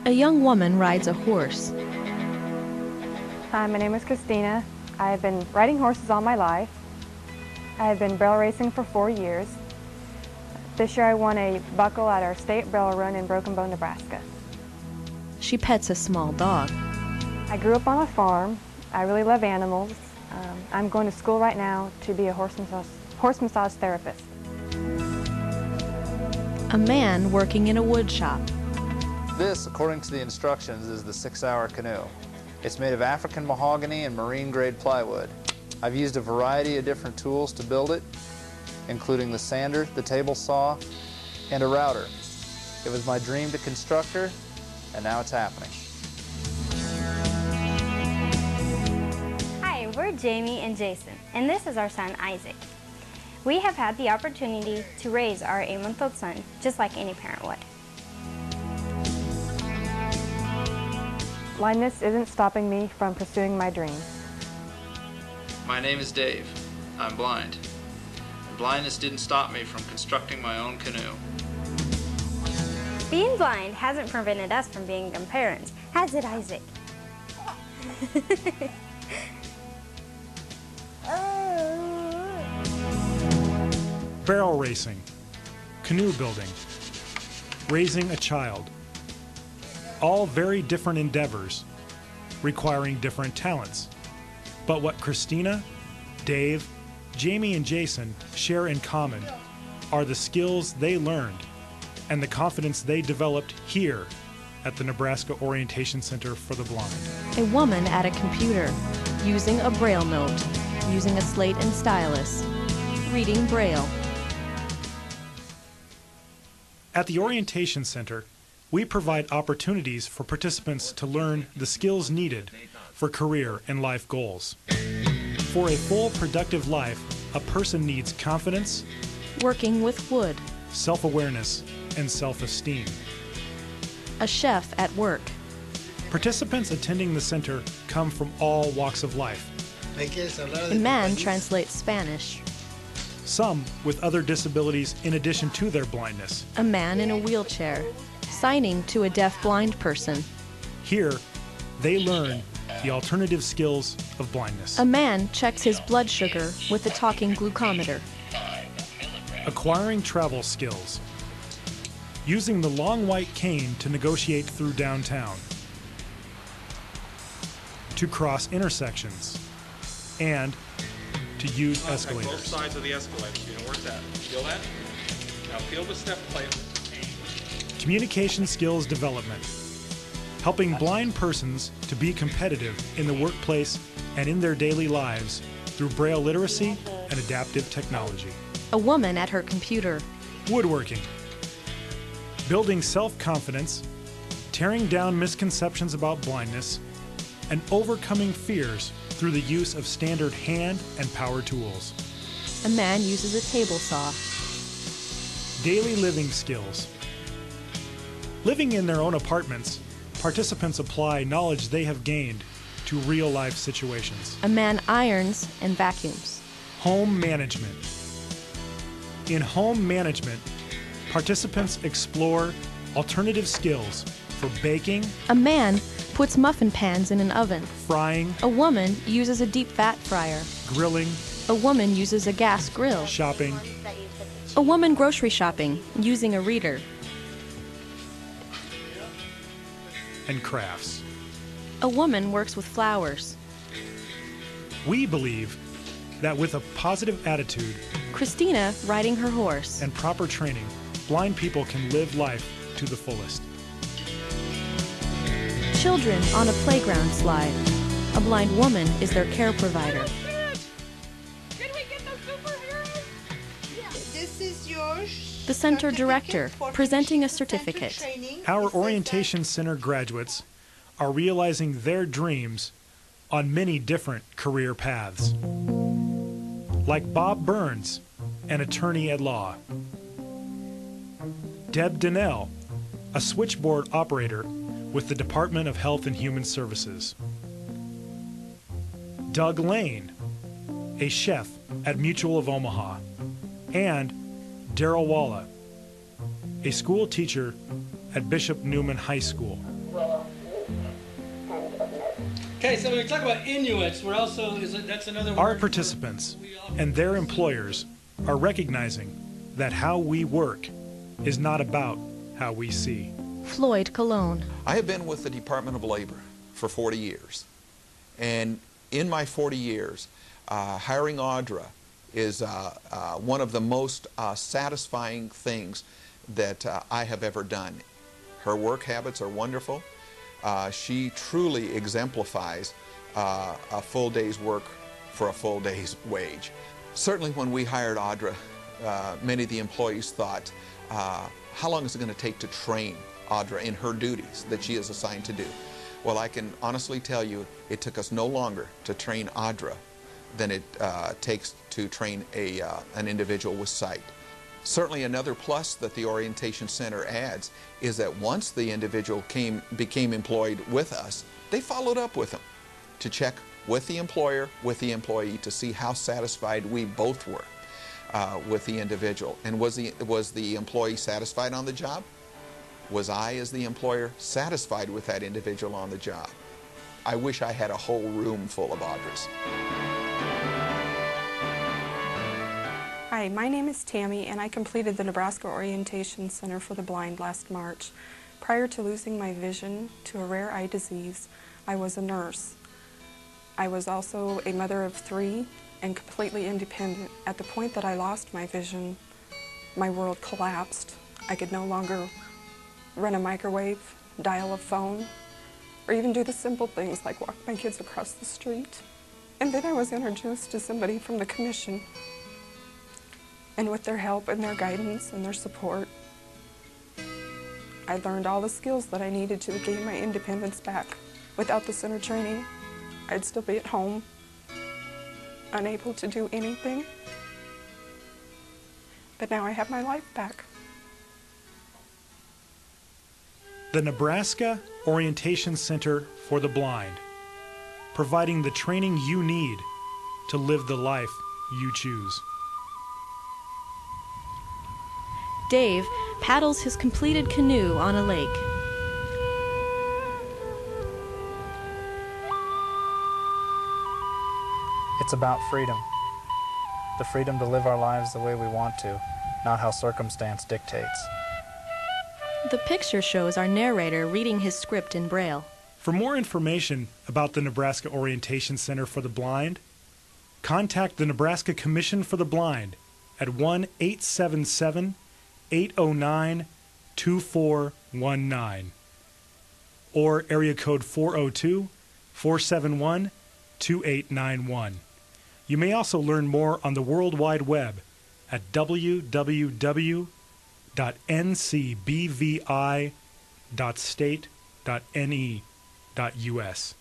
A young woman rides a horse. Hi, my name is Christina. I've been riding horses all my life. I've been barrel racing for 4 years. This year I won a buckle at our state barrel run in Broken Bow, Nebraska. She pets a small dog. I grew up on a farm. I really love animals. I'm going to school right now to be a horse massage therapist. A man working in a wood shop. This, according to the instructions, is the 6-hour canoe. It's made of African mahogany and marine-grade plywood. I've used a variety of different tools to build it, including the sander, the table saw, and a router. It was my dream to construct her, and now it's happening. Hi, we're Jamie and Jason, and this is our son, Isaac. We have had the opportunity to raise our 8-month-old son just like any parent would. Blindness isn't stopping me from pursuing my dreams. My name is Dave. I'm blind. And blindness didn't stop me from constructing my own canoe. Being blind hasn't prevented us from being good parents, has it, Isaac? Barrel racing, canoe building, raising a child. All very different endeavors, requiring different talents. But what Christina, Dave, Jamie, and Jason share in common are the skills they learned and the confidence they developed here at the Nebraska Orientation Center for the Blind. A woman at a computer, using a Braille note, using a slate and stylus, reading Braille. At the Orientation Center, we provide opportunities for participants to learn the skills needed for career and life goals. For a full, productive life, a person needs confidence, working with wood, self-awareness, and self-esteem. A chef at work. Participants attending the center come from all walks of life. A man translates Spanish. Some with other disabilities in addition to their blindness. A man in a wheelchair, signing to a deaf-blind person. Here, they learn the alternative skills of blindness. A man checks his blood sugar with a talking glucometer. Acquiring travel skills. Using the long white cane to negotiate through downtown. To cross intersections. And to use escalators. Both sides of the escalator. You know where's that? Feel that? Now feel the step plate. Communication skills development, helping blind persons to be competitive in the workplace and in their daily lives through Braille literacy and adaptive technology. A woman at her computer. Woodworking, building self-confidence, tearing down misconceptions about blindness, and overcoming fears through the use of standard hand and power tools. A man uses a table saw. Daily living skills. Living in their own apartments, participants apply knowledge they have gained to real-life situations. A man irons and vacuums. Home management. In home management, participants explore alternative skills for baking. A man puts muffin pans in an oven. Frying. A woman uses a deep fat fryer. Grilling. A woman uses a gas grill. Shopping. A woman grocery shopping using a reader. And crafts. A woman works with flowers. We believe that with a positive attitude, Christina riding her horse, and proper training, blind people can live life to the fullest. Children on a playground slide. A blind woman is their care provider. Did we get the superheroes? Yeah. This is yours. The center director presenting a certificate. Our Orientation Center graduates are realizing their dreams on many different career paths. Like Bob Burns, an attorney at law. Deb Donnell, a switchboard operator with the Department of Health and Human Services. Doug Lane, a chef at Mutual of Omaha, and Daryl Walla, a school teacher at Bishop Newman High School. Okay, so when we talk about Inuits, we're also, that's another word. Our participants and their employers are recognizing that how we work is not about how we see. Floyd Cologne. I have been with the Department of Labor for 40 years. And in my 40 years, hiring Audra is one of the most satisfying things that I have ever done. Her work habits are wonderful. She truly exemplifies a full day's work for a full day's wage. Certainly when we hired Audra, many of the employees thought, how long is it going to take to train Audra in her duties that she is assigned to do? Well, I can honestly tell you it took us no longer to train Audra than it takes to train an individual with sight. Certainly another plus that the Orientation Center adds is that once the individual became employed with us, they followed up with them to check with the employer, with the employee, to see how satisfied we both were with the individual. And was the employee satisfied on the job? Was I, as the employer, satisfied with that individual on the job? I wish I had a whole room full of Audras. Hi, my name is Tammy, and I completed the Nebraska Orientation Center for the Blind last March. Prior to losing my vision to a rare eye disease, I was a nurse. I was also a mother of 3 and completely independent. At the point that I lost my vision, my world collapsed. I could no longer run a microwave, dial a phone, or even do the simple things like walk my kids across the street. And then I was introduced to somebody from the commission. And with their help and their guidance and their support, I learned all the skills that I needed to gain my independence back. Without the center training, I'd still be at home, unable to do anything. But now I have my life back. The Nebraska Orientation Center for the Blind, providing the training you need to live the life you choose. Dave paddles his completed canoe on a lake. It's about freedom. The freedom to live our lives the way we want to, not how circumstance dictates. The picture shows our narrator reading his script in Braille. For more information about the Nebraska Orientation Center for the Blind, contact the Nebraska Commission for the Blind at 1-877-809-2419 or area code 402-471-2891. You may also learn more on the World Wide Web at www.ncbvi.state.ne.us.